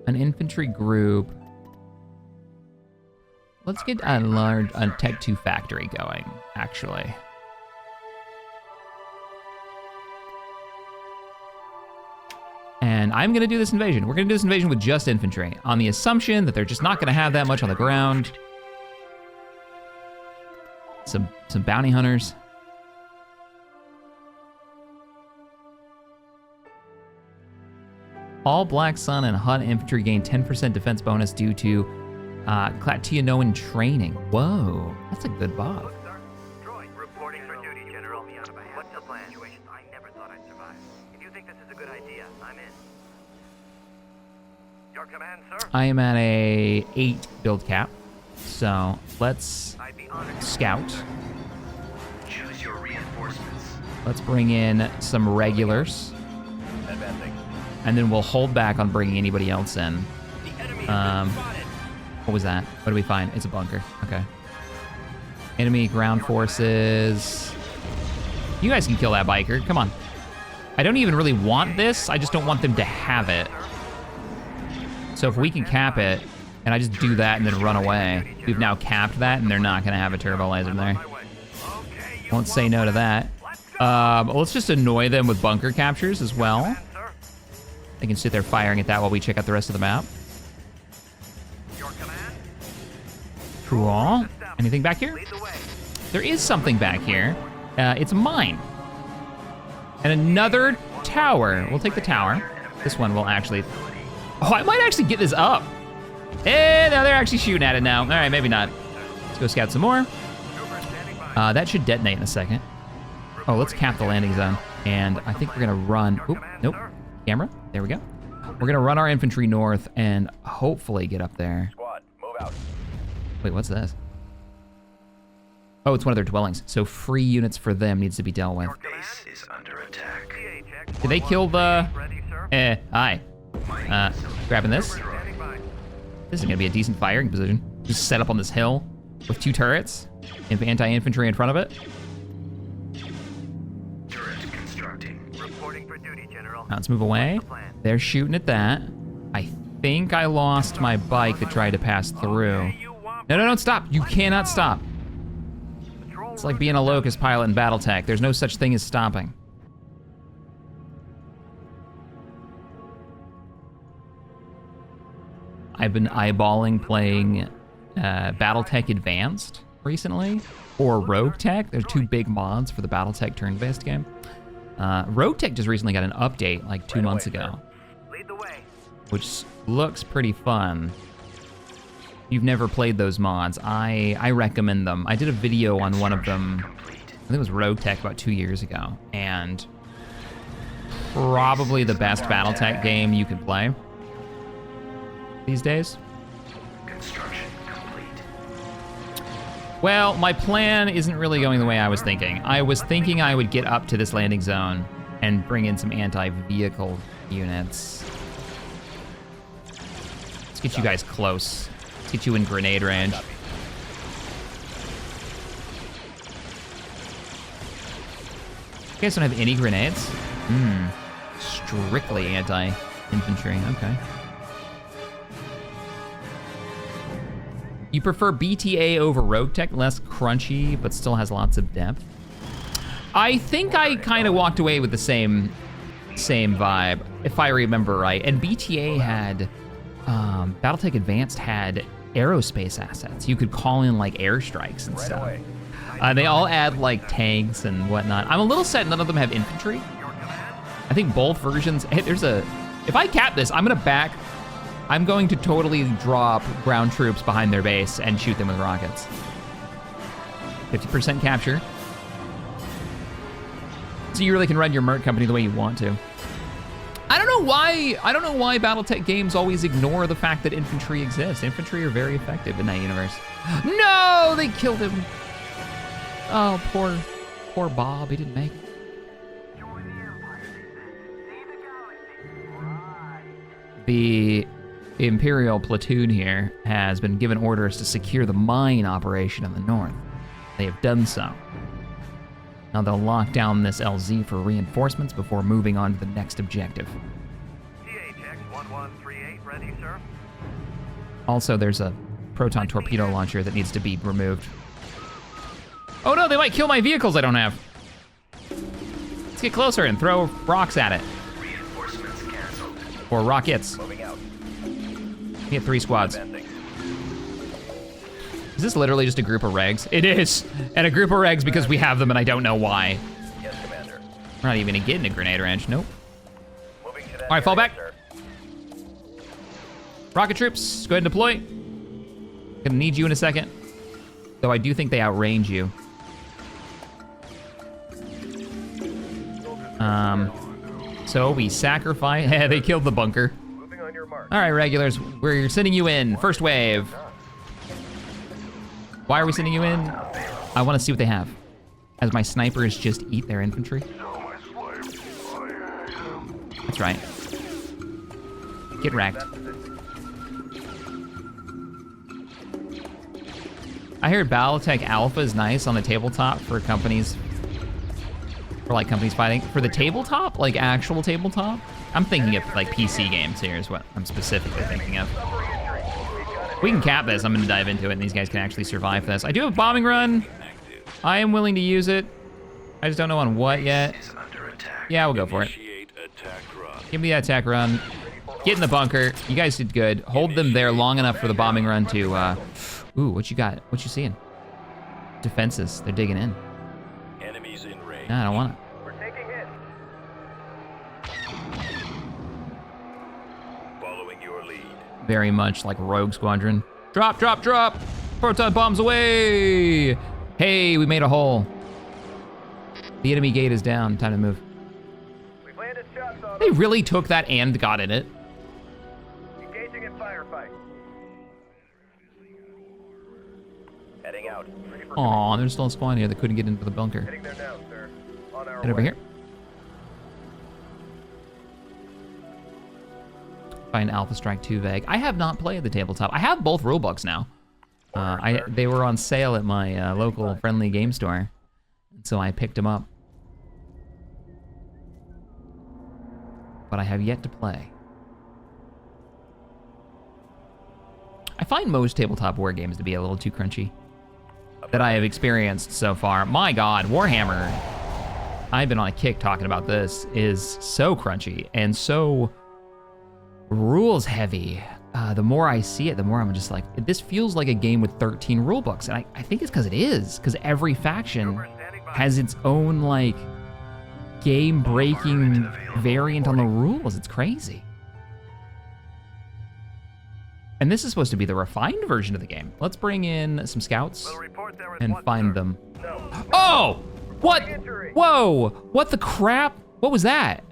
An infantry group. Let's get a Tech 2 factory going, actually. And I'm gonna do this invasion. We're gonna do this invasion with just infantry, on the assumption that they're just not gonna have that much on the ground. Some bounty hunters. All Black Sun and HUD infantry gain 10% defense bonus due to Klatooine training. Whoa, that's a good buff. Reporting for duty, General. What's the plan? I never thought I'd survive. If you think this is a good idea, I'm in. Your command, sir? I am at a 8 build cap, so let's I'd be honored. scout. Choose your reinforcements. Let's bring in some regulars, Advancing. and then we'll hold back on bringing anybody else in. The enemy has been spotted. What was that? What did we find? It's a bunker. Okay. Enemy ground forces. You guys can kill that biker. Come on. I don't even really want this. I just don't want them to have it. So if we can cap it, and I just do that and then run away, we've now capped that, and they're not going to have a turbo laser there. Won't say no to that. Let's just annoy them with bunker captures as well. They can sit there firing at that while we check out the rest of the map. Cool. Anything back here? There is something back here. It's a mine. And another tower. We'll take the tower. This one will actually... Oh, I might actually get this up. Eh, no, they're actually shooting at it now. All right, maybe not. Let's go scout some more. That should detonate in a second. Oh, let's cap the landing zone. And I think we're gonna run... Oop, nope. Camera. There we go. We're gonna run our infantry north and hopefully get up there. Squad, move out. Wait, what's this? Oh, it's one of their dwellings. So free units for them needs to be dealt with. Base is under attack. Did they kill the... Hi. Grabbing this. This is gonna be a decent firing position. Just set up on this hill with 2 turrets. Anti-infantry in front of it. Turret constructing. Reporting for duty, General. Now let's move away. They're shooting at that. I think I lost my bike that tried to pass through. No, don't stop. You cannot stop. It's like being a Locust pilot in Battletech. There's no such thing as stopping. I've been eyeballing playing Battletech Advanced recently, or Rogue Tech. They're 2 big mods for the Battletech turn-based game. Rogue Tech just recently got an update like 2 months ago, which looks pretty fun. You've never played those mods, I recommend them. I did a video on one of them, I think it was Rogue Tech about 2 years ago, and probably the best Battletech game you can play these days. Construction complete. Well, my plan isn't really going the way I was thinking. I was thinking I would get up to this landing zone and bring in some anti-vehicle units. Let's get you guys close. Let's get you in grenade range. You guys don't have any grenades? Strictly anti-infantry, okay. You prefer BTA over Rogue Tech, less crunchy, but still has lots of depth? I think I kind of walked away with the same vibe, if I remember right. And BTA had, Battletech Advanced had aerospace assets. You could call in like airstrikes and Right stuff. away. They all add like tanks and whatnot. I'm a little sad none of them have infantry. I think both versions, hey, if I cap this, I'm going to totally drop ground troops behind their base and shoot them with rockets. 50% capture. So you really can run your merc company the way you want to. I don't know why BattleTech games always ignore the fact that infantry exists. Infantry are very effective in that universe. No, they killed him. Oh, poor Bob, he didn't make it. The Imperial platoon here has been given orders to secure the mine operation in the north. They have done so. Now they'll lock down this LZ for reinforcements before moving on to the next objective. THX-1138 ready, sir. Also, there's a proton torpedo launcher that needs to be removed. Oh no, they might kill my vehicles I don't have. Let's get closer and throw rocks at it. Reinforcements canceled. Or rockets. Moving out. We have 3 squads. Advancing. Is this literally just a group of regs? It is, and a group of regs because we have them and I don't know why. Yes, Commander. We're not even gonna get in a grenade range, nope. Moving to that All right, fall area, back. sir. Rocket troops, go ahead and deploy. Gonna need you in a second. Though I do think they outrange you. So we sacrifice, they killed the bunker. Moving on your mark. All right, regulars, we're sending you in, first wave. Why are we sending you in? I wanna see what they have. As my snipers just eat their infantry. That's right. Get wrecked. I heard BattleTech Alpha is nice on the tabletop for companies, companies fighting. For the tabletop, like actual tabletop? I'm thinking of like PC games here is what I'm specifically thinking of. We can cap this, I'm gonna dive into it and these guys can actually survive this. I do have a bombing run. I am willing to use it. I just don't know on what yet. Yeah, we'll go for it. Initiate attack run. Give me that attack run. Get in the bunker. You guys did good. Hold them there long enough for the bombing run to, ooh, what you got? What you seeing? Defenses, they're digging in. Enemies in range. Nah, I don't want it. We're taking hits. Following your lead. Very much like Rogue Squadron. Drop, drop, drop! Proton bombs away! Hey, we made a hole. The enemy gate is down, time to move. We've landed shots on They really took that and got in it. engaging in firefight. Heading out. Aw, there's still a squad here that couldn't get into the bunker. Heading there now, sir. On our Head over way. here. Find Alpha Strike 2 vague. I have not played the tabletop. I have both rulebooks now. They were on sale at my local friendly game store, so I picked them up. But I have yet to play. I find most tabletop war games to be a little too crunchy that I have experienced so far. My God, Warhammer, I've been on a kick talking about this, is so crunchy and so rules heavy. The more I see it, the more I'm just like, this feels like a game with 13 rule books. And I think it's because it is, because every faction has its own like game-breaking variant on the rules. It's crazy. And this is supposed to be the refined version of the game. Let's bring in some scouts We'll report there is and one, find sir. them. No. Oh! What? Whoa! What the crap? What was that?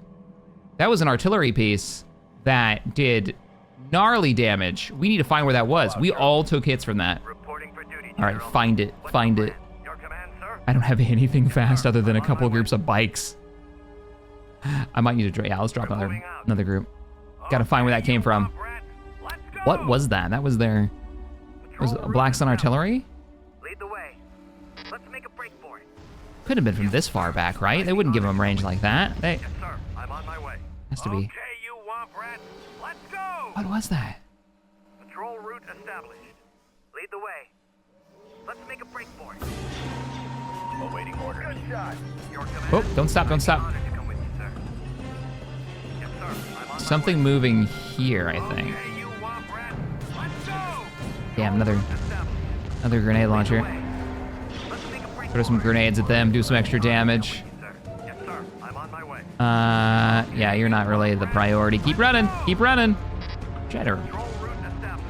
That was an artillery piece that did gnarly damage. We need to find where that was. We all took hits from that. Reporting for duty, All right, General. find it, What's find the it. plan? Your command, sir? I don't have anything fast other than a couple groups of bikes. I might need to, yeah, let's drop another group. Gotta find where that came from. Let's go. What was that? That was their, was it Black Sun Artillery? Lead the way. Let's make a break for it. Could have been from this far back, right? They wouldn't give them range like that. They, Yes, sir. I'm on my way. has to be. Okay, you womp rat. Let's go. What was that? Patrol route established. Lead the way. Let's make a break for it. Awaiting orders. Good shot. Your command. Oh, don't stop, don't stop. Honored to come with you, sir. Yes, sir. I'm on my Something way. moving here, I think. Okay, you womp rat. Let's go. Damn, another grenade launcher. Throw some grenades at them, do some extra damage. Yes, sir. I'm on my way. Yeah, you're not really the priority. Keep running, keep running. Cheddar. Control route established.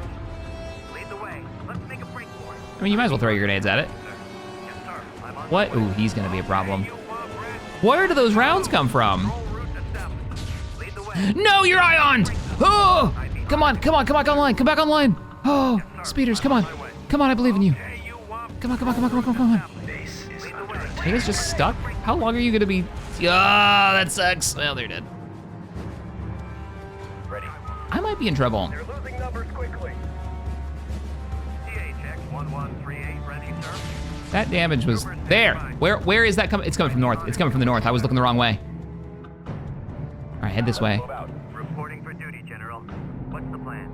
Lead the way. Let's make a break for it. I mean, you might as well throw your grenades at it. Yes, sir. I'm on What? Ooh, he's gonna be a problem. Where do those rounds come from? Control route established. Lead the way. No, you're ioned! Oh! Come on, come on, come back online, come back online. Oh, speeders, come on. Come on, I believe in you. Come on, come on, come on, come on, come on. Are you guys just stuck? How long are you gonna be? Ah, that sucks. Well, they're dead. Ready. I might be in trouble. They're losing numbers quickly. THX 1138 ready, sir. That damage was there. Where is that coming? It's coming from north. It's coming from the north. I was looking the wrong way. All right, head this way. Move out. Reporting for duty, General. What's the plan?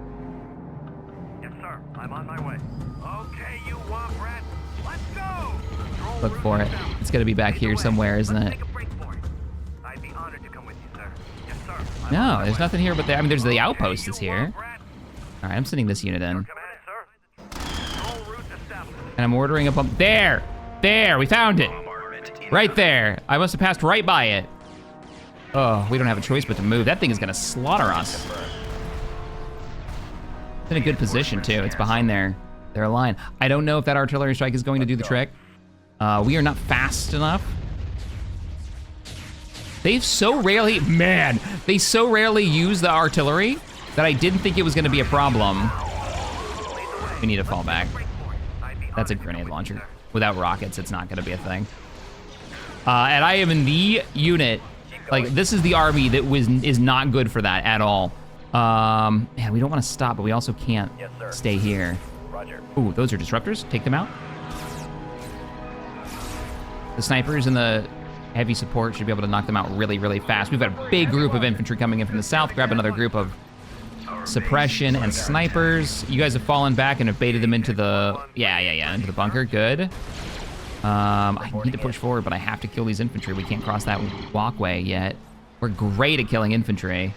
Yes, sir. I'm on my way. Okay, you womp rat. Let's go. Control Look route for it. established. It's gonna be back Lead the here way. somewhere, isn't Let's it? make a break for it. I'd be honored to come with you, sir. Yes, sir. I'm on No, my there's way. nothing here but there. I mean, there's the outpost is You here. womp rat. All right, I'm sending this unit in. Command, sir. Control route established. And I'm ordering a pump. There! There, we found it. Right there. I must have passed right by it. Oh, we don't have a choice but to move. That thing is gonna slaughter us. It's in a good position too. It's behind their line. I don't know if that artillery strike is going to do the trick. We are not fast enough. They so rarely use the artillery that I didn't think it was gonna be a problem. We need to fall back. That's a grenade launcher. Without rockets, it's not gonna be a thing. And I am in the unit, like this is the army that is not good for that at all. Man, we don't wanna stop, but we also can't Yes, sir. stay here. Roger. Ooh, those are disruptors, take them out. The snipers and the heavy support should be able to knock them out really, really fast. We've got a big group of infantry coming in from the south. Grab another group of suppression and snipers. You guys have fallen back and have baited them into the, into the bunker, good. I need to push forward, but I have to kill these infantry. We can't cross that walkway yet. We're great at killing infantry.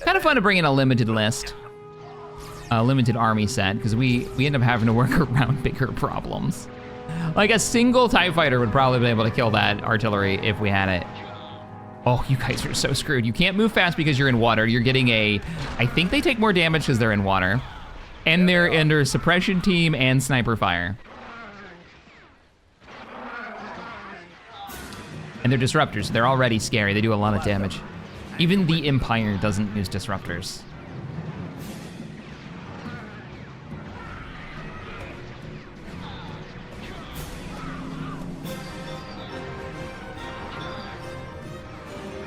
Kind of fun to bring in a limited list. A limited army set, because we end up having to work around bigger problems. Like a single TIE fighter would probably be able to kill that artillery if we had it. Oh, you guys are so screwed. You can't move fast because you're in water. You're getting I think they take more damage because they're in water. And they're under suppression team and sniper fire. And they're disruptors. They're already scary. They do a lot of damage. Even the Empire doesn't use disruptors.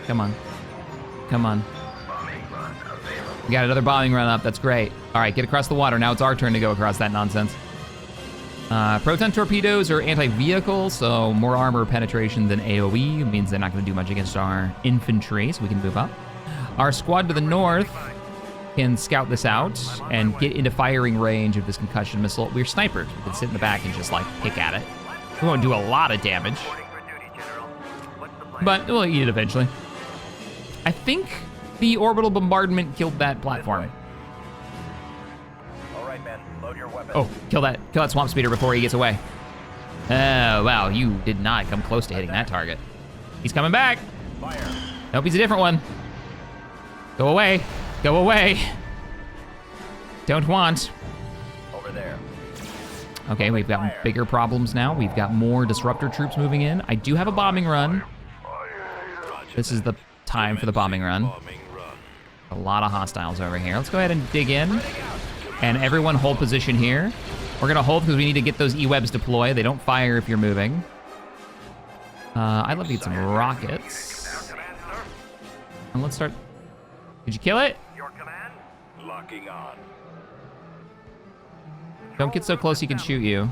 Come on. Come on. We got another bombing run up. That's great. All right, get across the water. Now it's our turn to go across that nonsense. Proton torpedoes are anti-vehicle, so more armor penetration than AoE. Means they're not going to do much against our infantry, so we can move up. Our squad to the north can scout this out and get into firing range of this concussion missile. We're snipers. We can sit in the back and just like pick at it. We won't do a lot of damage, Reporting for duty, General. What's the plan? but we'll eat it eventually. I think the orbital bombardment killed that platform. All right, men. Load your weapons. Oh, kill that swamp speeder before he gets away. Oh, wow, you did not come close to hitting that target. He's coming back. Fire. Nope, he's a different one. Go away, go away. Don't want. Over there. Okay, we've got bigger problems now. We've got more disruptor troops moving in. I do have a bombing run. This is the time for the bombing run. A lot of hostiles over here. Let's go ahead and dig in. And everyone hold position here. We're gonna hold because we need to get those E-webs deployed. They don't fire if you're moving. I'd love to get some rockets. And let's start. Did you kill it? Your command? Locking on. Don't get so close he can shoot you.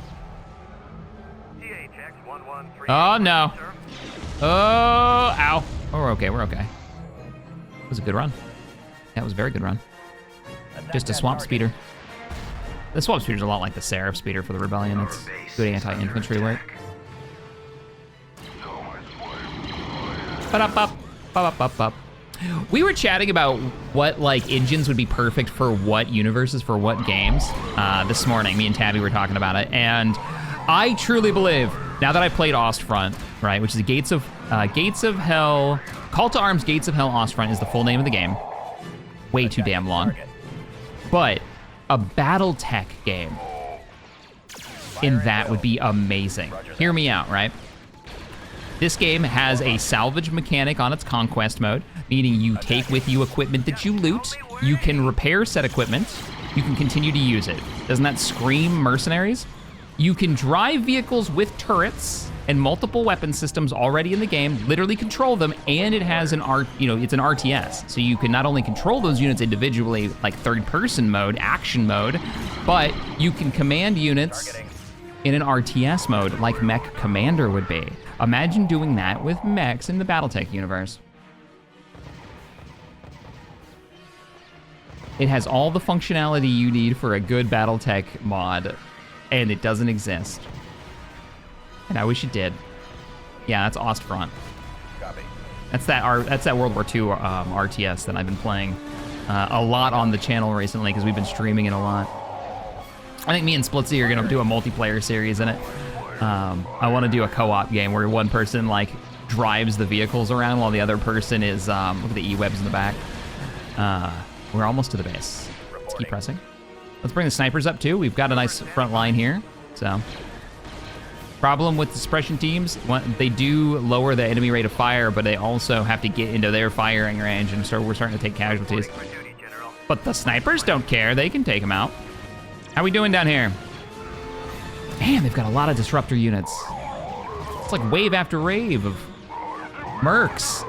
THX 1138. Oh no. Sir. Oh, ow. Oh, we're okay, we're okay. That was a good run. That was a very good run. Just a swamp speeder. The swamp speeder's a lot like the Seraph speeder for the Rebellion. It's good anti-infantry work. Ba-da-bop, ba-ba-bop-bop. We were chatting about what like engines would be perfect for what universes, for what games this morning. Me and Tabby were talking about it, and I truly believe, now that I played Ostfront, right, which is Gates of Hell, Call to Arms Gates of Hell Ostfront is the full name of the game. Way too damn long. But a BattleTech game in that would be amazing. Hear me out, right? This game has a salvage mechanic on its conquest mode, meaning you take with you equipment that you loot, you can repair said equipment, you can continue to use it. Doesn't that scream mercenaries? You can drive vehicles with turrets and multiple weapon systems already in the game, literally control them, and it has an it's an RTS. So you can not only control those units individually, like third-person mode, action mode, but you can command units in an RTS mode, like Mech Commander would be. Imagine doing that with mechs in the BattleTech universe. It has all the functionality you need for a good BattleTech mod, and it doesn't exist. And I wish it did. Yeah, that's Ostfront. Copy. That's that World War II RTS that I've been playing a lot on the channel recently because we've been streaming it a lot. I think me and Splitsy are gonna do a multiplayer series in it. I want to do a co-op game where one person like drives the vehicles around while the other person is look at the E-webs in the back. We're almost to the base. Let's keep pressing. Let's bring the snipers up too. We've got a nice front line here. So, problem with the suppression teams, they do lower the enemy rate of fire, but they also have to get into their firing range, and so we're starting to take casualties. But the snipers don't care. They can take them out. How we doing down here? Man, they've got a lot of disruptor units. It's like wave after wave of mercs.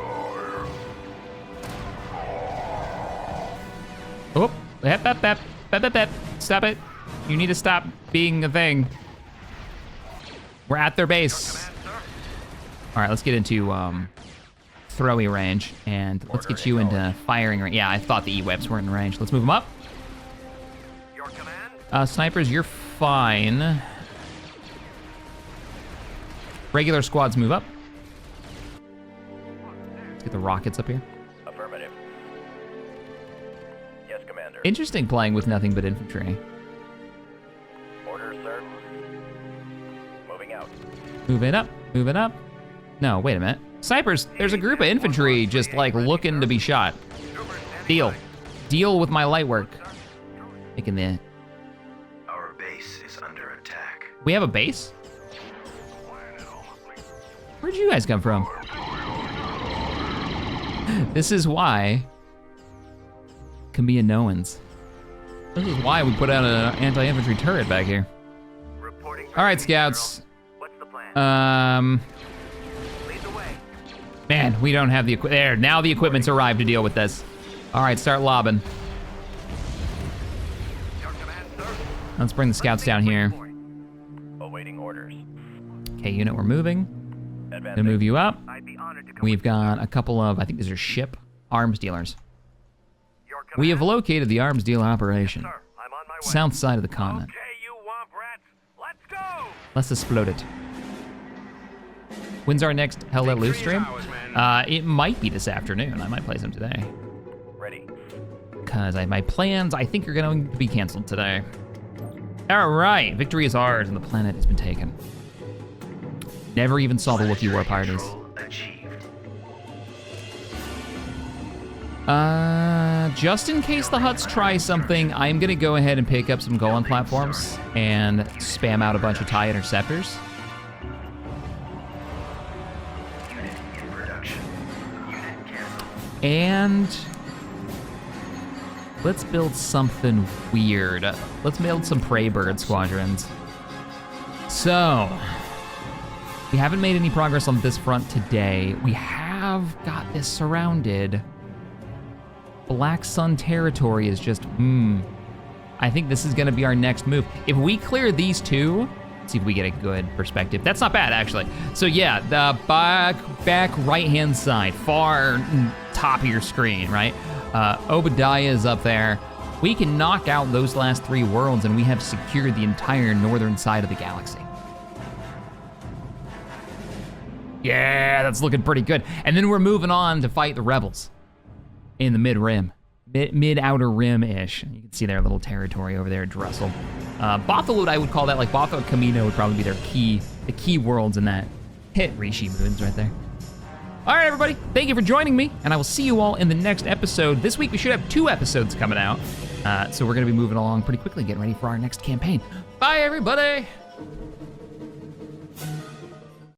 Oh, stop it. You need to stop being a thing. We're at their base. All right, let's get into throwy range, and let's get you into firing range. Yeah, I thought the E-webs were in range. Let's move them up. Your command? Snipers, you're fine. Regular squads move up. Let's get the rockets up here. Affirmative. Yes, Commander. Interesting playing with nothing but infantry. Orders, sir. Moving out. Moving up, moving up. No, wait a minute. Snipers, there's a group of infantry just like looking to be shot. Deal. Deal with my light work. Making the... Our base is under attack. We have a base? Where'd you guys come from? This is why can be a no-one's. This is why we put out an anti-infantry turret back here. All right, scouts. What's the plan? Lead the way. Man, we don't have the equipment. There, now the equipment's arrived to deal with this. All right, start lobbing. Your command, sir. Let's bring the scouts down here. Awaiting orders. Okay, unit, we're moving. Gonna Advancing. move you up. I'd be honored to come We've with you, got sir. a couple of, I think these are ship arms dealers. Your command? We have located the arms dealer operation. Sir, I'm on my way. South side of the continent. Okay, you womp rats. Let's go. Let's explode it. When's our next Hell Let Loose stream? It might be this afternoon. I might play some today. Ready. Because my plans, I think, are going to be canceled today. All right, victory is ours and the planet has been taken. Never even saw the Wookiee war parties. Control achieved. Just in case the Hutts try something, I'm gonna go ahead and pick up some Golan platforms and spam out a bunch of TIE interceptors. Unit in production. Unit canceled. And let's build something weird. Let's build some prey bird squadrons. So, we haven't made any progress on this front today. We have got this surrounded. Black Sun territory is just, I think this is gonna be our next move. If we clear these two, let's see if we get a good perspective. That's not bad, actually. So yeah, the back right-hand side, far top of your screen, right? Obadiah is up there. We can knock out those last 3 worlds and we have secured the entire northern side of the galaxy. Yeah, that's looking pretty good. And then we're moving on to fight the rebels. in the mid-rim. Mid-outer rim-ish. You can see their little territory over there at Dressel. Bothalud, I would call that, like Botha and Camino would probably be the key worlds in that. Hit Rishi Moons right there. All right, everybody, thank you for joining me, and I will see you all in the next episode. This week, we should have 2 episodes coming out, so we're gonna be moving along pretty quickly, getting ready for our next campaign. Bye, everybody!